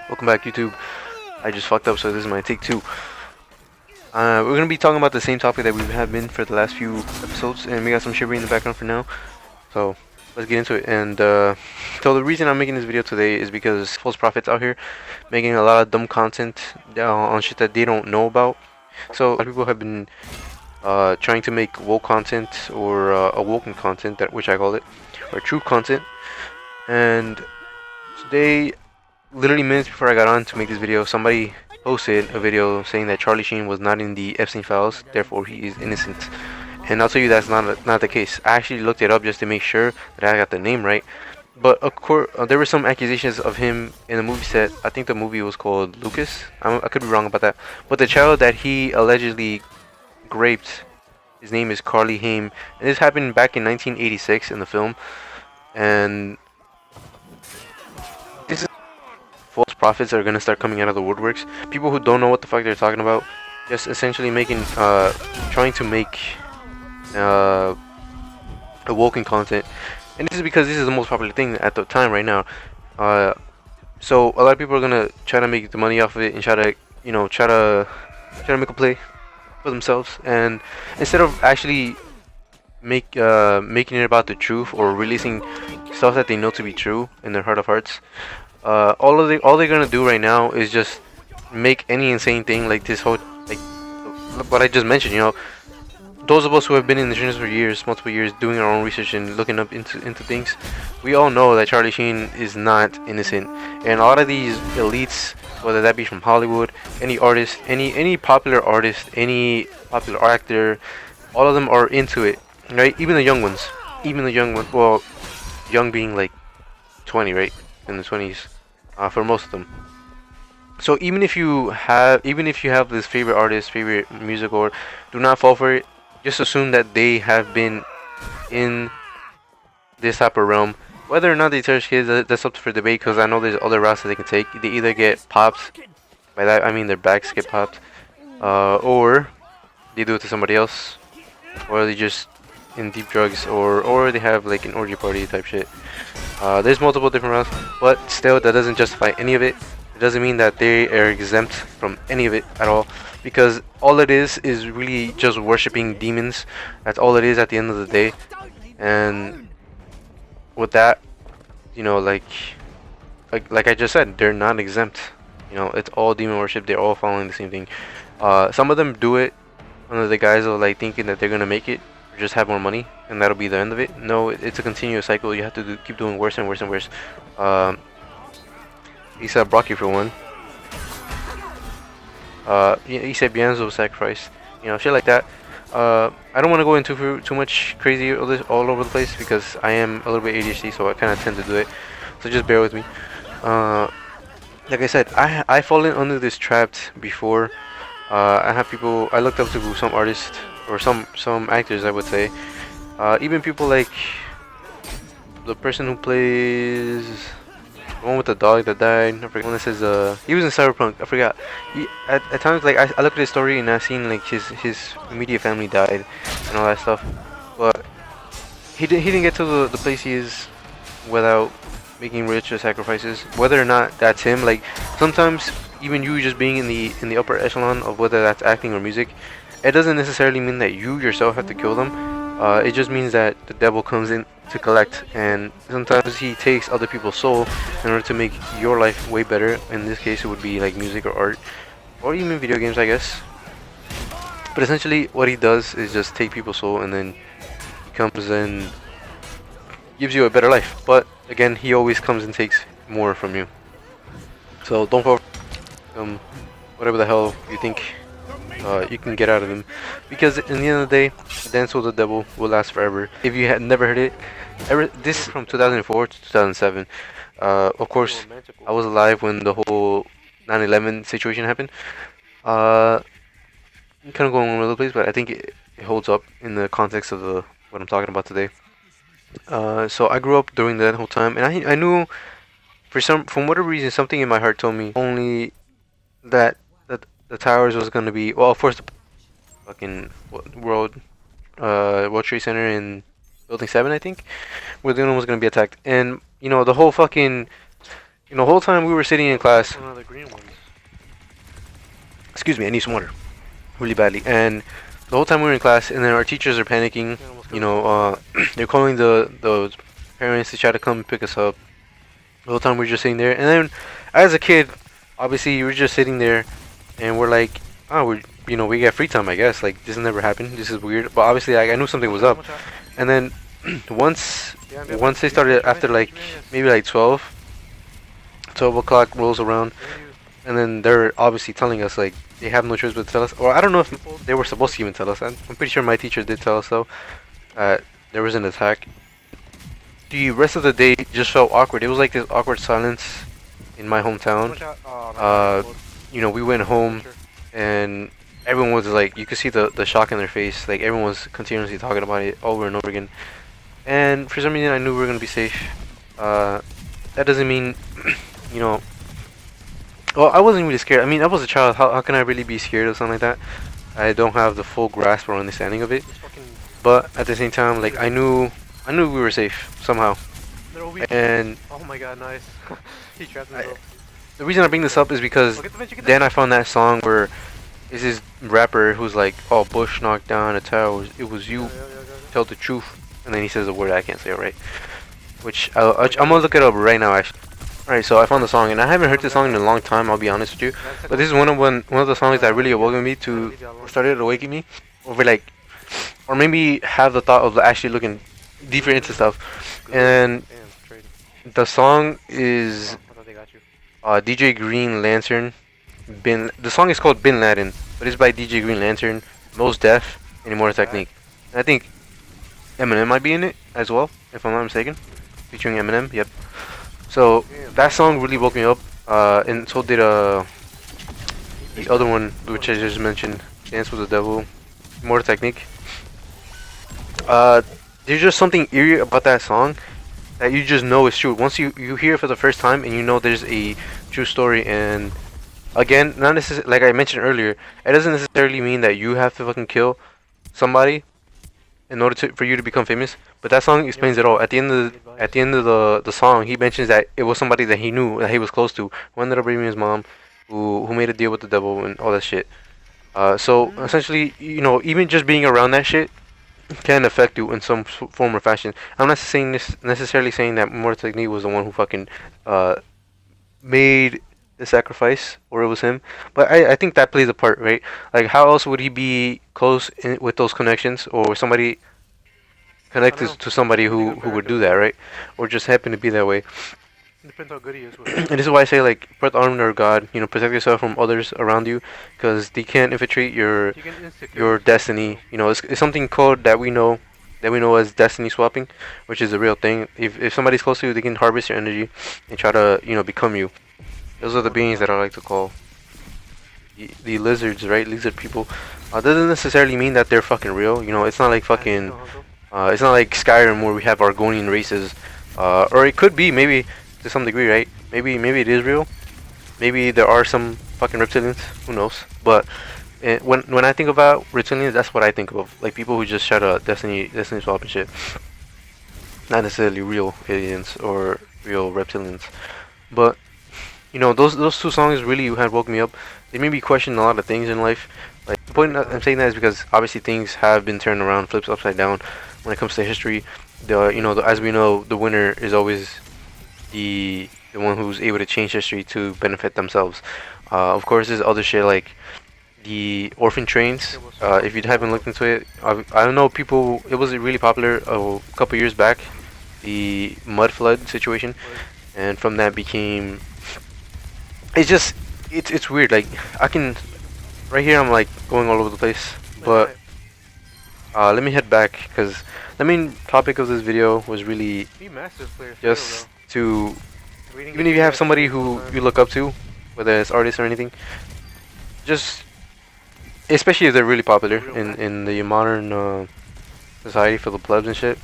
Welcome back, YouTube. I just fucked up, so this is my take two. We're gonna be talking about the same topic that we have been for the last few episodes, and we got some shivery in the background for now. So let's get into it. And so the reason I'm making this video today is because false prophets out here making a lot of dumb content on shit that they don't know about. So a lot of people have been trying to make woke content or awoken content, that which I call it, or true content. And today, literally minutes before I got on to make this video, somebody posted a video saying that Charlie Sheen was not in the Epstein files, therefore he is innocent. And I'll tell you that's not the case. I actually looked it up just to make sure that I got the name right. But of course, there were some accusations of him in the movie set. I think the movie was called Lucas. I could be wrong about that. But the child that he allegedly raped, his name is Carly Haim, and this happened back in 1986 in the film. And this is false prophets are gonna start coming out of the woodworks. People who don't know what the fuck they're talking about, just essentially trying to make awoken content, and this is because this is the most popular thing at the time right now. So a lot of people are gonna try to make the money off of it and try to, try to make a play for themselves, and instead of actually making it about the truth or releasing stuff that they know to be true in their heart of hearts. All they're gonna do right now is just make any insane thing like this whole, like what I just mentioned. Those of us who have been in the journey for years, multiple years, doing our own research and looking up into things, we all know that Charlie Sheen is not innocent. And a lot of these elites, whether that be from Hollywood, any artist, any popular artist, any popular actor, all of them are into it, right? Even the young ones, well, young being like 20, right? In the 20s, for most of them. So even if you have this favorite artist, favorite music, or do not fall for it, just assume that they have been in this type of realm. Whether or not they touch kids, that's up for debate, because I know there's other routes that they can take. They either get popped, by that I mean their backs get popped, or they do it to somebody else, or they just in deep drugs, or they have like an orgy party type shit. There's multiple different routes, but still that doesn't justify any of it. It doesn't mean that they are exempt from any of it at all, because all it is really just worshiping demons. That's all it is at the end of the day. And with that, like I just said, they're not exempt. It's all demon worship. They're all following the same thing. Some of them do it under the guise of like thinking that they're gonna make it, or just have more money, and that'll be the end of it. No, it's a continuous cycle. You have to keep doing worse and worse and worse. He said Brocky for one. He said Bianzo sacrifice. Shit like that. I don't want to go into too much crazy all over the place, because I am a little bit ADHD, so I kind of tend to do it. So just bear with me. Like I said, I fallen under this trap before. I have people I looked up to, some artists or some actors, I would say. Even people like the person who plays the one with the dog that died. I forget. One that says he was in Cyberpunk. I forgot. At times, like I look at his story and I've seen like his immediate family died and all that stuff, but he didn't get to the place he is without making ritual sacrifices. Whether or not that's him, like sometimes even you just being in the upper echelon of whether that's acting or music, it doesn't necessarily mean that you yourself have to kill them. It just means that the devil comes in to collect, and sometimes he takes other people's soul in order to make your life way better. In this case, it would be like music or art, or even video games, I guess. But essentially, what he does is just take people's soul, and then he comes and gives you a better life. But again, he always comes and takes more from you. So don't fall for whatever the hell you think you can get out of him, because in the end of the day, Dance with the Devil will last forever. If you had never heard it, this is from 2004 to 2007. Of course, I was alive when the whole 9/11 situation happened. I'm kind of going all over the place, but I think it holds up in the context of what I'm talking about today. So I grew up during that whole time, and I knew from whatever reason, something in my heart told me only that the towers was gonna be, well, of course, the fucking World Trade Center in Building 7, I think, where the one was gonna be attacked. And the whole fucking You know, the whole time we were sitting in class. One of the green ones. Excuse me, I need some water, really badly. And the whole time we were in class, and then our teachers are panicking. You know, they're calling the parents to try to come pick us up. The whole time we were just sitting there, and then as a kid, obviously you were just sitting there, and we're like, oh, we got free time, I guess. Like this has never happened. This is weird. But obviously, like, I knew something was up. And then once they started after like maybe like 12 o'clock rolls around, and then they're obviously telling us like they have no choice but to tell us. Or I don't know if they were supposed to even tell us. I'm pretty sure my teachers did tell us though. There was an attack. The rest of the day just felt awkward. It was like this awkward silence in my hometown. You know, we went home and everyone was like, you could see the shock in their face. Like everyone was continuously talking about it over and over again. And for some reason, I knew we were gonna be safe. That doesn't mean, you know. Well, I wasn't really scared. I mean, I was a child. How can I really be scared of something like that? I don't have the full grasp or understanding of it. But at the same time, like I knew we were safe somehow. And oh my god, nice. He trapped himself. The reason I bring this up is because then I found that song where is this rapper who's like, "Oh, Bush knocked down a tower. It was you. Tell the truth." And then he says a word I can't say it right. Which I'm gonna look it up right now. Actually. Alright, so I found the song, and I haven't heard this song in a long time. I'll be honest with you. But this is one of the songs that really awoken me to started awakening me over like, or maybe have the thought of actually looking deeper into stuff. And the song is DJ Green Lantern. The song is called Bin Laden, but it's by DJ Green Lantern, Mos Def, and Immortal Technique. And I think Eminem might be in it as well, if I'm not mistaken, featuring Eminem. Yep. So that song really woke me up, and so did the other one which I just mentioned, Dance with the Devil, Immortal Technique. There's just something eerie about that song that you just know is true. Once you hear it for the first time and you know there's a true story. And again, not necessarily, like I mentioned earlier, it doesn't necessarily mean that you have to fucking kill somebody in order for you to become famous. But that song explains it all. At the end of the song, he mentions that it was somebody that he knew, that he was close to, who ended up raping his mom, who made a deal with the devil and all that shit. So essentially, you know, even just being around that shit can affect you in some form or fashion. I'm not saying necessarily saying that Immortal Technique was the one who fucking made the sacrifice, or it was him, but I think that plays a part, right? Like, how else would he be close with those connections, or somebody connected to somebody who would do that, right? Or just happen to be that way. Depends how good he is with And this is why I say, like, put the armor of God. You know, protect yourself from others around you, because they can't infiltrate your destiny. You know, it's something called that we know as destiny swapping, which is a real thing. If somebody's close to you, they can harvest your energy and try to, you know, become you. Those are the beings that I like to call the lizards, right? Lizard people. Doesn't necessarily mean that they're fucking real. You know, it's not like fucking. It's not like Skyrim where we have Argonian races. Or it could be, maybe to some degree, right? Maybe it is real. Maybe there are some fucking reptilians. Who knows? But when I think about reptilians, that's what I think of. Like people who just try to destiny swap and shit. Not necessarily real aliens or real reptilians. But you know, those two songs really had woke me up. They made me question a lot of things in life. Like the point I'm saying that is because obviously things have been turned around, flips upside down when it comes to history. As we know, the winner is always the one who's able to change history to benefit themselves. Of course, there's other shit like the orphan trains. If you haven't looked into it, I don't know people. It was really popular a couple years back. The mud flood situation, and from that became. It's weird. Like I can, right here I'm like going all over the place. But let me head back because the main topic of this video was really just to, even if you have somebody who you look up to, whether it's artists or anything, just especially if they're really popular in the modern society for the plebs and shit.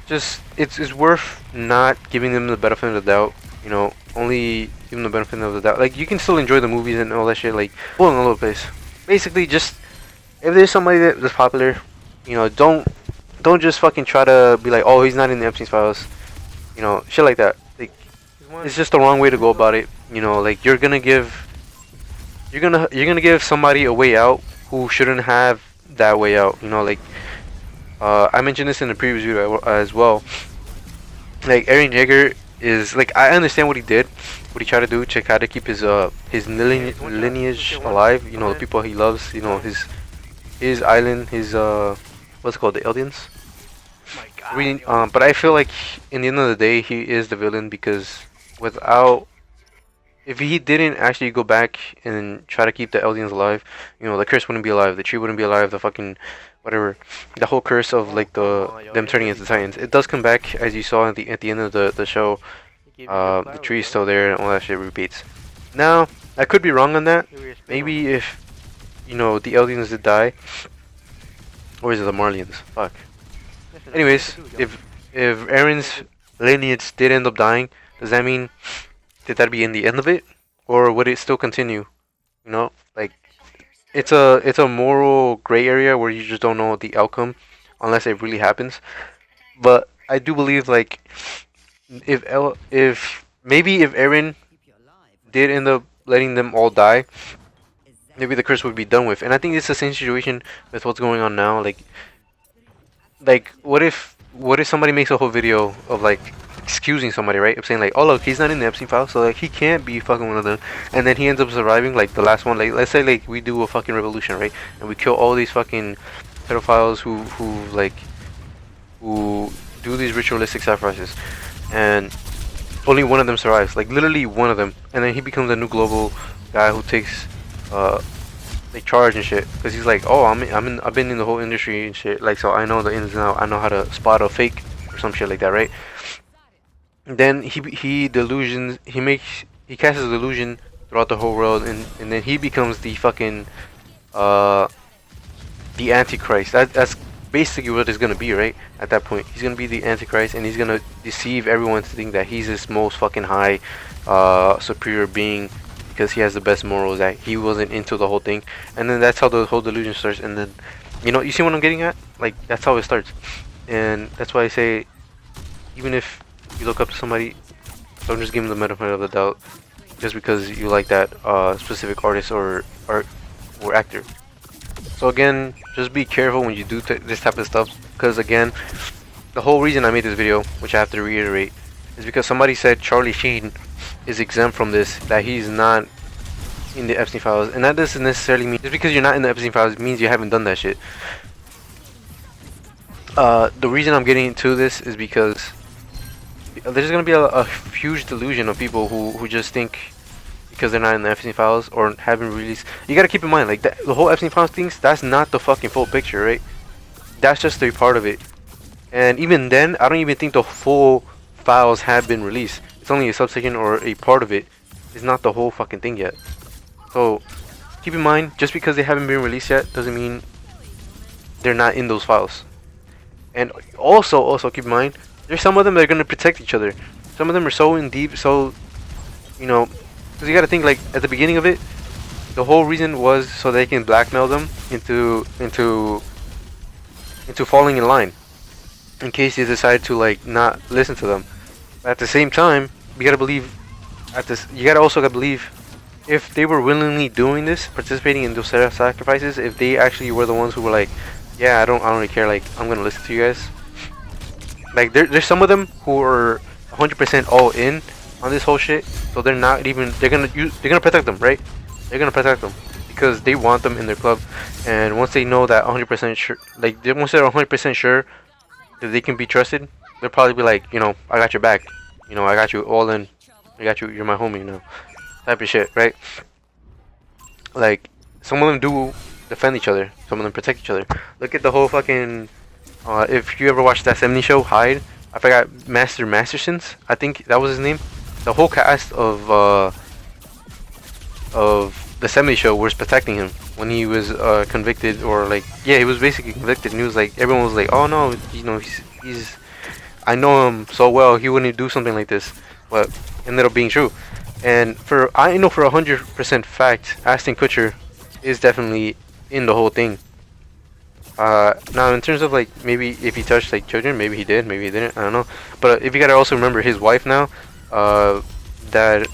Just it's worth not giving them the benefit of the doubt. You know, only give them the benefit of the doubt. Like you can still enjoy the movies and all that shit. Like all in the place. Basically, just if there's somebody that's popular, you know, don't just fucking try to be like, oh, he's not in the Epstein's files. You know, shit like that. Like, one. it's just the wrong way to go about it. You know, like you're gonna give somebody a way out who shouldn't have that way out. You know, like I mentioned this in the previous video as well. Like Eren Yeager is like I understand what he did, what he tried to do to try to keep his lineage alive. You know, the people he loves. You know, his island, his what's it called, the aliens. My God. Really, but I feel like in the end of the day, he is the villain because without, if he didn't actually go back and try to keep the aliens alive, you know, the curse wouldn't be alive, the tree wouldn't be alive, the fucking whatever, the whole curse of like them turning into titans. It does come back as you saw at the end of the show. The tree is still there and all that shit repeats. Now, I could be wrong on that. Maybe if you know the aliens did die, or is it the Marlians? Fuck. Anyways, if Eren's lineage did end up dying, does that mean did that be in the end of it, or would it still continue? You know, like it's a moral gray area where you just don't know the outcome unless it really happens. But I do believe like if maybe if Eren did end up letting them all die, maybe the curse would be done with. And I think it's the same situation with what's going on now. Like what if somebody makes a whole video of like excusing somebody, right? Of saying like, oh look, he's not in the Epstein file, so like he can't be fucking one of them. And then he ends up surviving, like the last one. Like let's say like we do a fucking revolution, right? And we kill all these fucking pedophiles who do these ritualistic sacrifices, and only one of them survives. Like literally one of them, and then he becomes a new global guy who takes like charge and shit, because he's like, oh, I've been in the whole industry and shit, like, so I know the ins and outs, I know how to spot a fake or some shit like that, right? Then he casts a delusion throughout the whole world, and then he becomes the fucking uh the Antichrist. That's basically what it's gonna be, right? At that point, he's gonna be the Antichrist, and he's gonna deceive everyone to think that he's this most fucking high, superior being because he has the best morals. That he wasn't into the whole thing, and then that's how the whole delusion starts. And then, you know, you see what I'm getting at? Like that's how it starts, and that's why I say, even if you look up to somebody, don't just give them the benefit of the doubt just because you like that specific artist or art or actor. So again, just be careful when you do this type of stuff, because again, the whole reason I made this video, which I have to reiterate, is because somebody said Charlie Sheen is exempt from this, that he's not in the Epstein files, and that doesn't necessarily mean just because you're not in the Epstein files means you haven't done that shit. The reason I'm getting into this is because there's gonna be a huge delusion of people who just think because they're not in the Epstein files or haven't released. You gotta keep in mind, like the whole Epstein files things, that's not the fucking full picture, right? That's just a part of it. And even then, I don't even think the full files have been released. It's only a subsection or a part of it. It's not the whole fucking thing yet. So keep in mind, just because they haven't been released yet doesn't mean they're not in those files. And also keep in mind, there's some of them that are gonna protect each other. Some of them are so in deep, so you know, because you gotta think, like at the beginning of it, the whole reason was so they can blackmail them into falling in line, in case they decide to like not listen to them. At the same time, you gotta believe you gotta also believe if they were willingly doing this, participating in those sacrifices, if they actually were the ones who were like, yeah, I don't really care, like I'm gonna listen to you guys. Like there's some of them who are 100% all in on this whole shit, so they're not even, they're gonna protect them, right? They're gonna protect them because they want them in their club, and once they know that 100% sure, like once they're 100% sure that they can be trusted, they'll probably be like, you know, I got your back, you know, I got you all in, I got you, you're my homie, you know, type of shit, right? Like some of them do defend each other, some of them protect each other. Look at the whole fucking if you ever watched that 70 show, Hyde, I forgot, Mastersons, I think that was his name. The whole cast of the 70 show was protecting him when he was convicted, or like, yeah, he was basically convicted, and he was like, everyone was like, oh no, you know, he's I know him so well, he wouldn't do something like this, but it ended up being true. And I know for 100% fact, Ashton Kutcher is definitely in the whole thing. Now in terms of like maybe if he touched like children, maybe he did, maybe he didn't, I don't know. But if you gotta also remember his wife now, that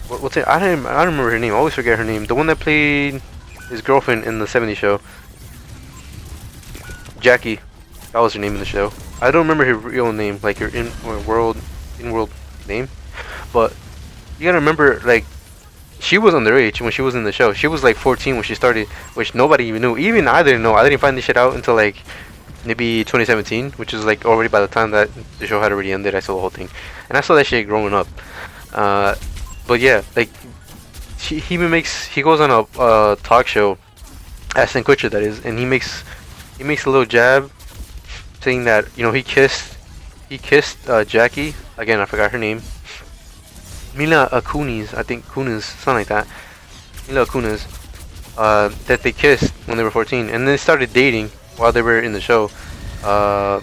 what's it? I don't remember her name. I always forget her name. The one that played his girlfriend in the '70s show, Jackie. That was her name in the show. I don't remember her real name, like her in world name, but you gotta remember, like, she was underage when she was in the show. She was like 14 when she started, which nobody even knew. Even I didn't know. I didn't find this shit out until like maybe 2017, which is like already by the time that the show had already ended. I saw the whole thing, and I saw that shit growing up. But yeah, like he goes on a talk show, Ashton Kutcher that is, and he makes a little jab saying that he kissed Jackie, again I forgot her name, Mila Kunis, I think Kunis, something like that. Mila Kunis, that they kissed when they were 14, and then started dating while they were in the show. But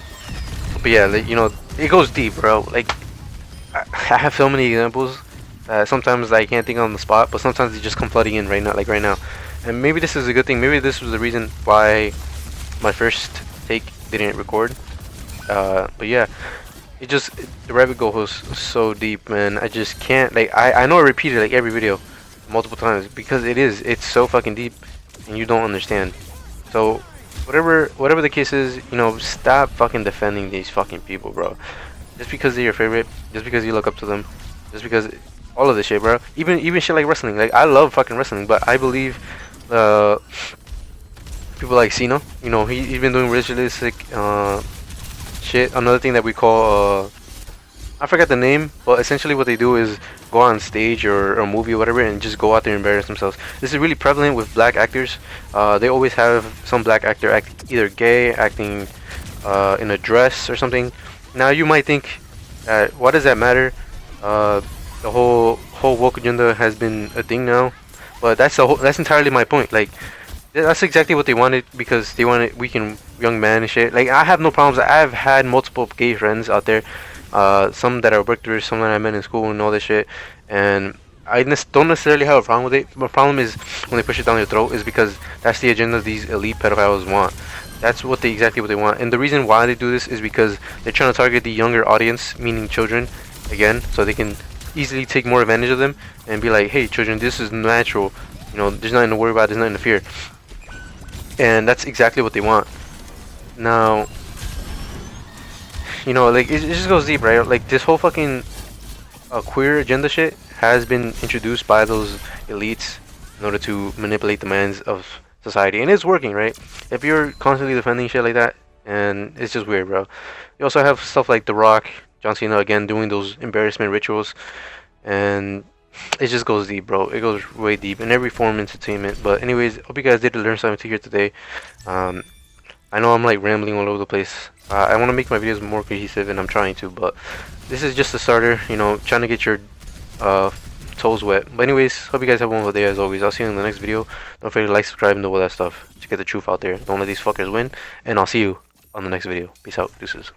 yeah, like, you know, it goes deep, bro. Like, I have so many examples that sometimes I can't think on the spot, but sometimes they just come flooding in right now, like right now. And maybe this is a good thing. Maybe this was the reason why my first take didn't record. But yeah. The rabbit hole was so deep, man. I just can't, like, I know I repeated like every video multiple times because it's so fucking deep and you don't understand. So whatever the case is, you know, stop fucking defending these fucking people, bro. Just because they're your favorite, just because you look up to them, just because all of this shit, bro. Even shit like wrestling. Like, I love fucking wrestling, but I believe people like Cena, you know, he's been doing ritualistic shit. Another thing that we call I forgot the name, but essentially what they do is go on stage or a movie or whatever and just go out there and embarrass themselves. This is really prevalent with black actors. They always have some black actor act either gay, acting in a dress or something. Now you might think, why does that matter? The whole woke agenda has been a thing now, but that's entirely my point. Like, that's exactly what they wanted, because they wanted weaken young men and shit. Like, I have no problems. I've had multiple gay friends out there, some that I worked with, some that I met in school and all this shit, and don't necessarily have a problem with it. My problem is when they push it down your throat, is because that's the agenda these elite pedophiles want. That's exactly what they want. And the reason why they do this is because they're trying to target the younger audience, meaning children, again, so they can easily take more advantage of them and be like, hey, children, this is natural. You know, there's nothing to worry about, there's nothing to fear. And that's exactly what they want. Now, you know, like, it just goes deep, right? Like, this whole fucking queer agenda shit has been introduced by those elites in order to manipulate the minds of society, and it's working, right? If you're constantly defending shit like that, and it's just weird, bro. You also have stuff like The Rock, John Cena, again, doing those embarrassment rituals, and it just goes deep, bro. It goes way deep in every form of entertainment. But anyways, hope you guys did learn something here today. I know I'm like rambling all over the place. I want to make my videos more cohesive, and I'm trying to, but this is just a starter, you know, trying to get your toes wet. But anyways, hope you guys have a wonderful day as always. I'll see you in the next video. Don't forget to like, subscribe, and do all that stuff to get the truth out there. Don't let these fuckers win, and I'll see you on the next video. Peace out. Deuces.